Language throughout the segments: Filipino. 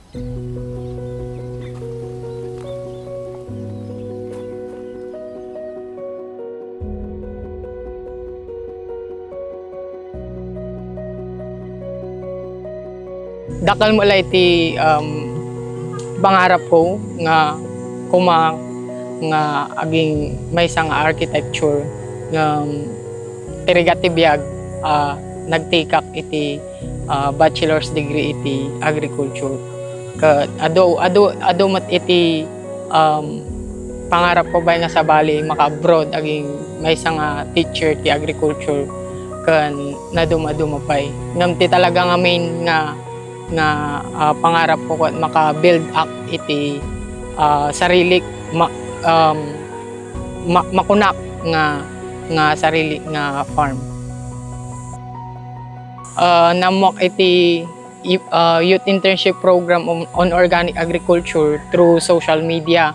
Dakal mo lang iti pangarap ko nga kuma nga aging may isang architecture nga irigati biyag nagtikak iti bachelor's degree iti agriculture. Ado mat iti pangarap ko ba nga sa Bali maka-abroad aging may isang teacher ti agriculture kan naduma-duma pay. Ngam ti talaga nga main nga pangarap ko maka-build up iti sarili makunak nga sarili nga farm. Namuak iti youth internship program on organic agriculture through social media.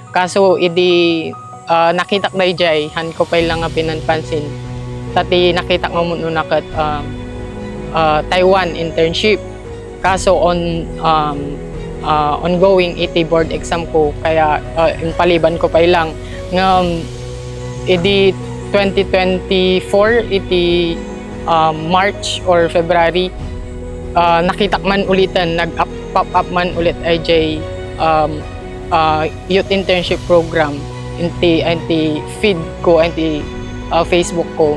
Kaso idi nakitak na ijay han ko pa lang nga pinanpansin. Tati nakitak nga muna nakat Taiwan internship. Kaso ongoing iti board exam ko kaya paliban ko pa lang ng iti 2024 iti March or February nakitak man ulitan nag-pop up man ulit IJ youth internship program inti feed ko inti Facebook ko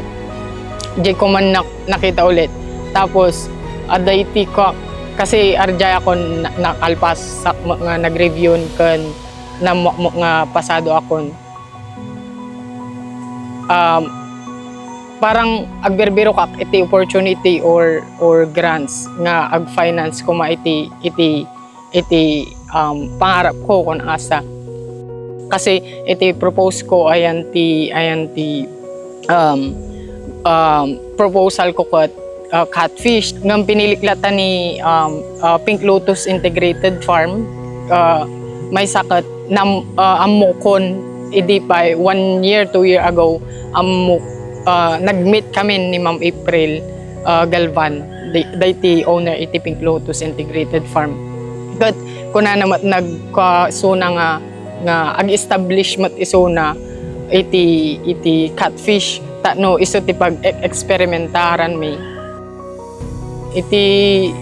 di ko man nakita ulit tapos aday iti ko kasi arjay ako nakalpas nga nag-review kan na nga pasado ako. Parang agberbero kak iti opportunity or grants nga ag-finance ko iti pangarap ko kun asa. Kasi iti propose ko ayan ti proposal ko kat catfish ngam piniliklatan ni Pink Lotus Integrated Farm may sakat amukon idi pa 1 year 2 year ago nag-meet kami ni Ma'am April Galvan dayti owner iti Pink Lotus Integrated Farm but kuna naman nagkasuna nga ag-establish mat isuna iti catfish no iso ti pag-eksperimentaran mi iti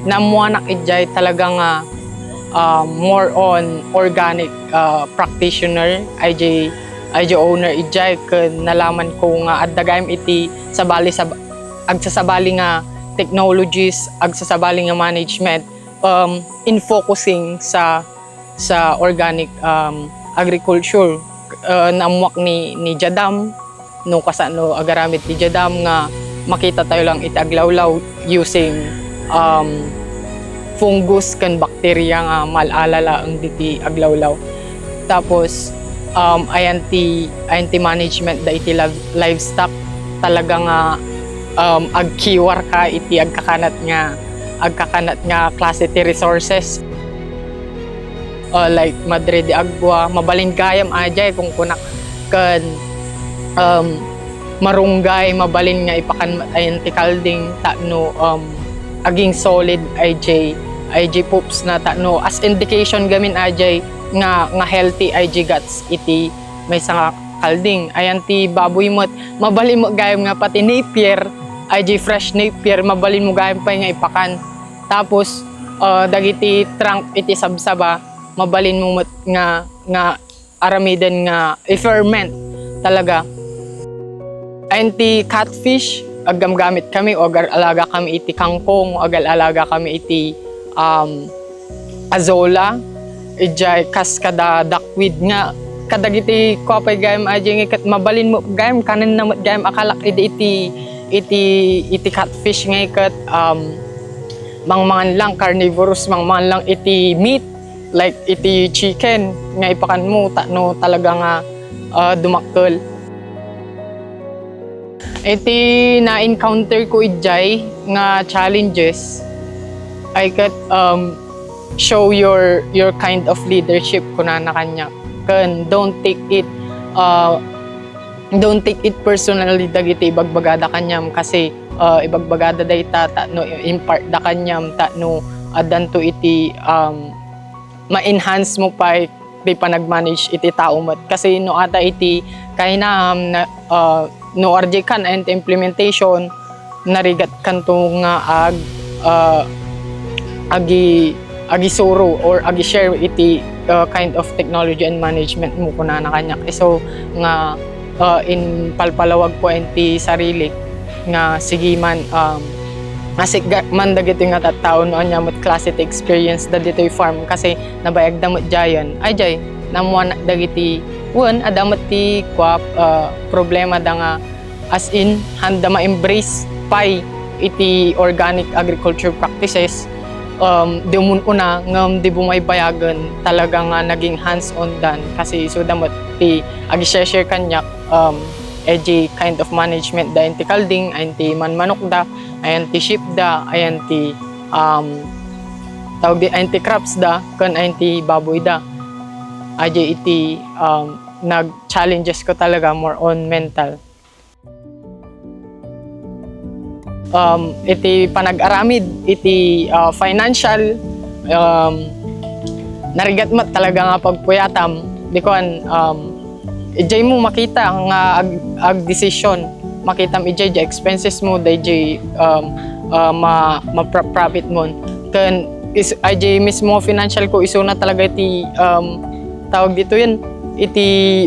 namuanak ijay talaga nga more on organic practitioner IJ owner ijay ken nalaman ko nga addagayem iti agsasabali nga technologies agsasabali nga management in focusing sa organic agriculture namuak ni Jadam no kasano agaramit ni Jadam nga makita tayo lang iti aglawlaw using fungus kan bakterya nga malalala ang diti aglawlaw. Tapos ayan ti management da iti livestock talaga nga agkiwar ka iti agkakanat nga klase ti resources like Madre de Agua mabalin gayam ajay kung kunak kan marunggay mabalin nga ipakan ayan ti kalding no aging solid IJ poops na no as indication gamin IJ nga healthy IJ guts iti may nga kalding ayan ti baboy mo mabalin mo gayam nga pati napier IJ fresh napier mabalin mo gayam pa nga ipakan tapos dagiti trunk iti sabsaba mabalin mo nga aramidan nga i-ferment talaga. Ayan ti catfish, aggamgamit kami o agal-alaga kami iti kangkong o agal-alaga kami iti azola, ijay kas kada duckweed nga kadagiti kopay gayam ajay nga mabalin mo gayam kanan na gayam akalak iti catfish nga ikat mangmangan lang carnivorous mangmangan lang iti meat like iti chicken nga ipakan mo no talaga nga dumakkel. Iti na-encounter ko ijay nga challenges I could show your kind of leadership kuna na kanya kan don't take it personally dagiti ibagbagada kanyam kasi ibagbagada dayta no impart da kanyam no adan to iti ma-enhance mo pa di pa nag-manage iti tao mo. Kasi no ata iti kahinaham na no RJ kan and implementation narigat kanto nga agi suro or agi share iti kind of technology and management mo kuna na kanyak. So nga in palpalawag ko enti sarili nga sige man masig man dagiti nga tattao no anya met klase ti experience da ditoy farm kasi nabayag damot jayan ay jay namuan dagiti wen adamat ti kwap problema da nga as in handa ma-embrace pay iti organic agriculture practices di una ngam di bumaybayagan talaga nga naging hands-on dan kasi so damot ti agi share kanyak edgy kind of management da enti kalding enti manmanok da ayan ti sheep da ayan ti tawag di enti crops da kan enti baboy da aja iti nag challenges ko talaga more on mental iti panag-aramid iti financial narigat mat talaga nga pagpuyatam di ko ijay mo makita nga ag decision makita mo ijay expenses mo dayjay ma-profit mo kan is ijay mismo financial ko isuna talaga iti tawag dito yun iti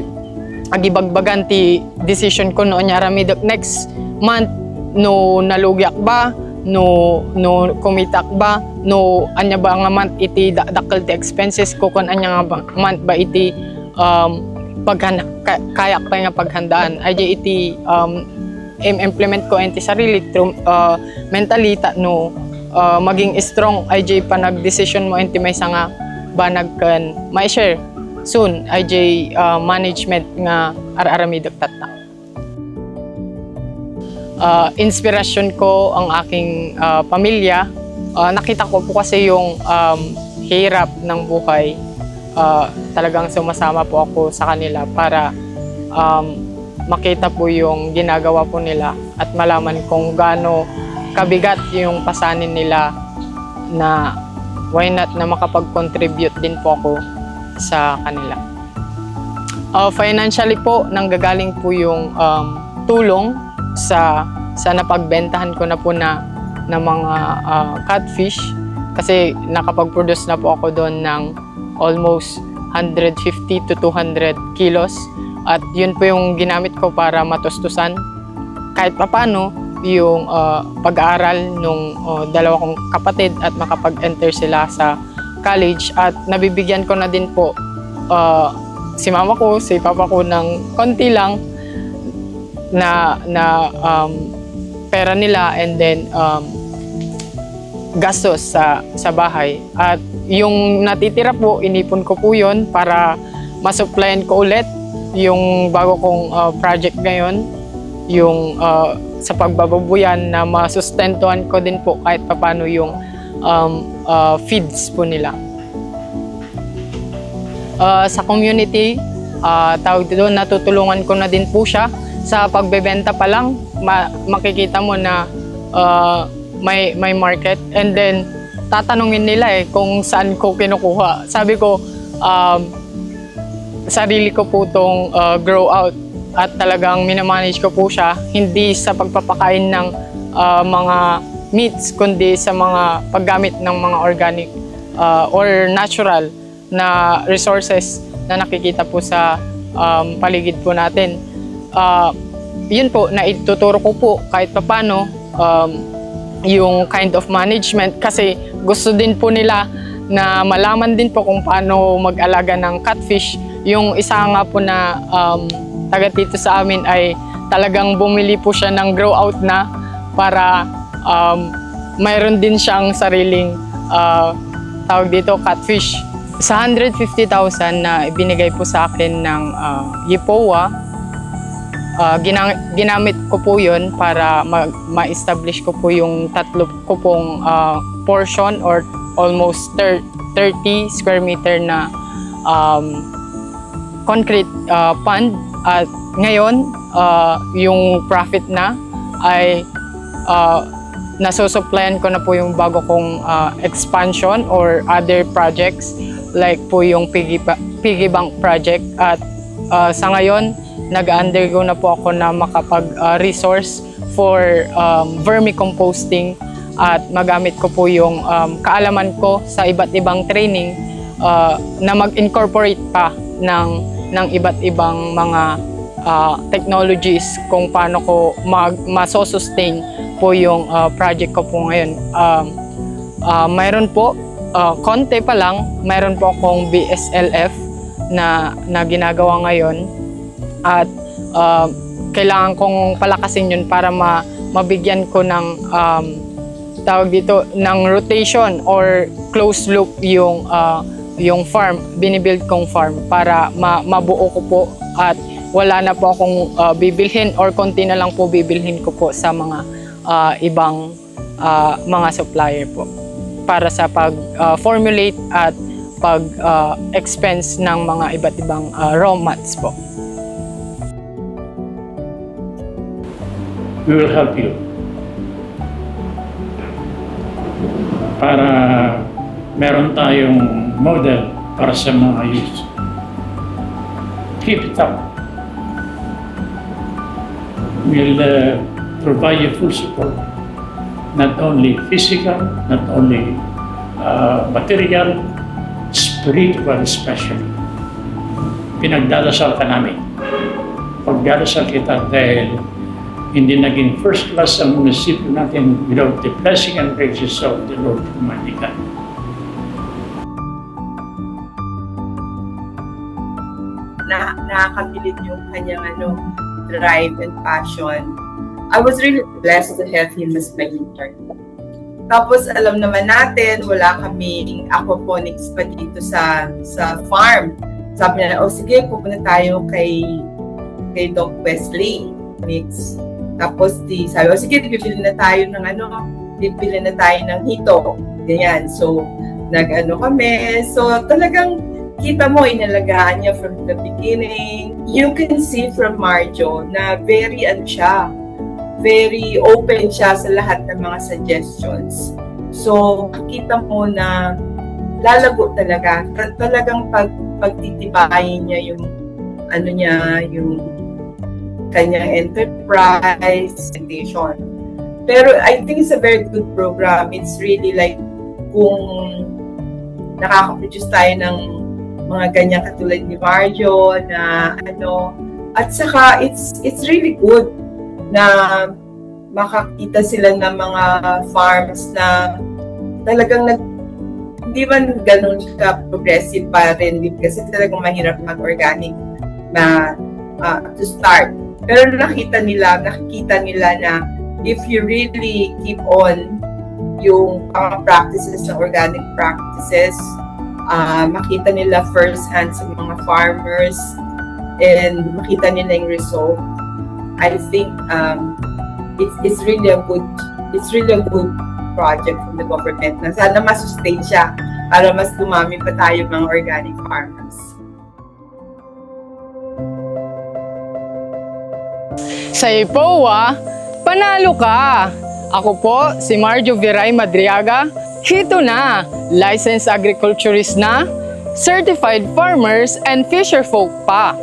agibagbagan ti decision ko noon yarami next month no nalugyak ba no kumitak ba no anya ba nga month iti dakkel ti expenses ko kun anya nga month ba iti kayak pa nga paghandaan ay iti implement ko enti sarili mentally no maging strong ay pa nag-decision mo enti may nga banag kan may share soon ay management nga araramidok tata inspirasyon ko ang aking pamilya nakita ko po kasi yung hirap ng buhay talagang sumasama po ako sa kanila para makita po yung ginagawa po nila at malaman kung gaano kabigat yung pasanin nila na why not na makapag-contribute din po ako sa kanila. Financially po, nanggagaling po yung tulong sa napagbentahan ko na po na mga catfish kasi nakapag-produce na po ako doon ng almost 150 to 200 kilos at yun po yung ginamit ko para matustusan kahit papano yung pag-aaral nung dalawa kong kapatid at makapag-enter sila sa college at nabibigyan ko na din po si mama ko, si papa ko ng konti lang na pera nila and then gastos sa bahay at yung natitira po inipon ko po yun para masupplyan ko ulit yung bago kong project ngayon yung sa pagbababuyan na masustentuhan ko din po kahit paano yung feeds po nila. Sa community, tawag dito, natutulungan ko na din po siya. Sa pagbebenta pa lang, makikita mo na may market and then tatanungin nila kung saan ko kinukuha. Sabi ko, sarili ko po itong grow out at talagang minamanage ko po siya hindi sa pagpapakain ng mga meats kundi sa mga paggamit ng mga organic or natural na resources na nakikita po sa paligid po natin. Yun po, naituturo ko po kahit paano yung kind of management kasi gusto din po nila na malaman din po kung paano mag-alaga ng catfish. Yung isa nga po na taga dito sa amin ay talagang bumili po siya ng grow out na para mayroon din siyang sariling tawag dito catfish. Sa 150,000 na ibinigay po sa akin ng YPOA, ginamit ko po yun para ma-establish ko po yung tatlo ko pong portion or almost 30 square meter na concrete pond. At ngayon, yung profit na ay nasusupplyan ko na po yung bago kong expansion or other projects like po yung piggy bank project. At sa ngayon, nag-undergo na po ako na makapag-resource for vermicomposting at magamit ko po yung kaalaman ko sa iba't ibang training na mag-incorporate pa ng iba't ibang mga technologies kung paano ko masosustain po yung project ko po ngayon. Mayroon po, konti pa lang, mayroon po akong BSLF na ginagawa ngayon at kailangan kong palakasin yun para mabigyan ko ng tawag dito ng rotation or closed loop yung farm, binibuild kong farm para mabuo ko po at wala na po akong bibilhin or konti na lang po bibilhin ko po sa mga ibang mga supplier po para sa pag-formulate at pag-expense ng mga iba't ibang raw mats po. We will help you para meron tayong model para sa mga youth. Keep it up. We'll provide you full support, not only physical, not only material, spiritual especially. Pinagdadasal ka namin. Pagdadasal kita dahil hindi naging first class ang munisipyo natin without the blessing and graces of the Lord Almighty God. Nakakabilib yung kanyang drive and passion. I was really blessed to have him as my intern. Tapos alam naman natin, wala kaming aquaponics pa dito sa farm. Sabi niya, sige, pupunta tayo kay Doc Wesley Mix. Tapos sabi, sige, bibili na tayo ng hito. Ganyan. So, kami. So, talagang kita mo, inalagaan niya from the beginning. You can see from Marjo na very open siya sa lahat ng mga suggestions. So, kita mo na lalago talaga. Talagang pagtitibayin niya yung yung kanyang enterprise presentation. Pero I think it's a very good program. It's really like kung nakaka-produce tayo ng mga ganyan katulad ni Marjo na at saka it's really good na makakita sila ng mga farms na talagang hindi man ganun ka-progressive pa rin kasi talagang mahirap mag-organic na to start. Pero nakikita nila na if you really keep on yung practices na organic practices, makita nila first hand sa mga farmers and makita nila yung result. I think it's really a good project from the government na sana masustain siya para mas dumami pa tayo mga organic farmers. Sa IPOA, panalo ka! Ako po, si Marjo Viray Madriaga. Hito na! Licensed agriculturist na, certified farmers and fisherfolk pa.